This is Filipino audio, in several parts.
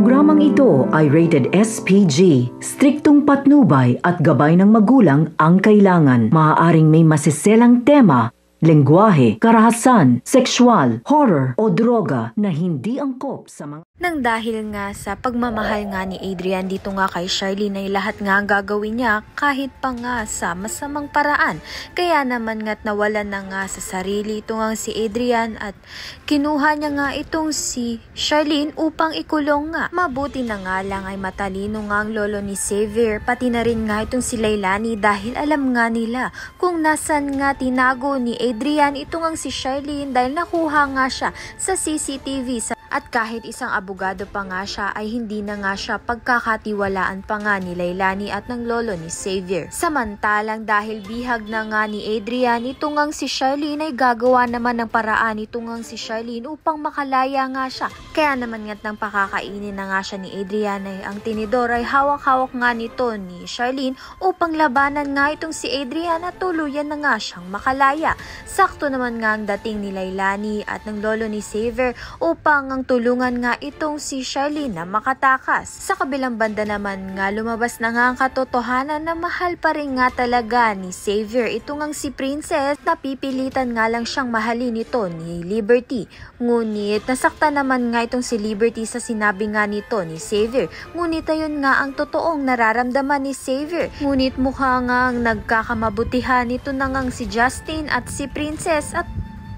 programang ito ay rated SPG. Striktong patnubay at gabay ng magulang ang kailangan. Maaaring may masiselang tema, lengguwahe, karahasan, sexual, horror o droga na hindi angkop sa mga... Nang dahil nga sa pagmamahal nga ni Adrian dito nga kay Charlene ay lahat nga ang gagawin niya kahit pa nga sa masamang paraan. Kaya naman nga't nawalan na nga sa sarili ito nga si Adrian at kinuha niya nga itong si Charlene upang ikulong nga. Mabuti na nga lang ay matalino nga ang lolo ni Xavier pati na rin nga itong si Leilani dahil alam nga nila kung nasan nga tinago ni Adrian ito nga si Charlene dahil nakuha nga siya sa CCTV at kahit isang abogado pa nga siya ay hindi na nga siya pagkakatiwalaan pa nga ni Leilani at ng lolo ni Xavier. Samantalang dahil bihag na nga ni Adrian, ito ngang si Charlene ay gagawa naman ng paraan ito ngang si Charlene upang makalaya nga siya. Kaya naman nga't nang pakakainin na nga siya ni Adrian ay ang tinidor ay hawak-hawak nga nito ni Charlene upang labanan nga itong si Adrian at tuluyan na nga siyang makalaya. Sakto naman nga ang dating ni Leilani at ng lolo ni Xavier upang ang tulungan nga itong si Charlene na makatakas. Sa kabilang banda naman nga lumabas na nga ang katotohanan na mahal pa rin nga talaga ni Xavier ito ngang si Princess na pipilitan nga lang siyang mahalin ito ni Liberty. Ngunit nasaktan naman nga itong si Liberty sa sinabi nga nito ni Xavier. Ngunit ayun nga ang totoong nararamdaman ni Xavier. Ngunit mukha nga ang nagkakamabutihan ito na ngang si Justin at si Princess at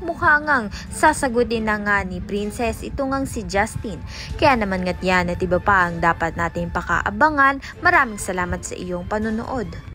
mukha ngang sasagutin na nga ni Princess ito ngang si Justin. Kaya naman nga't yan at iba pa ang dapat natin pakaabangan. Maraming salamat sa iyong panonood.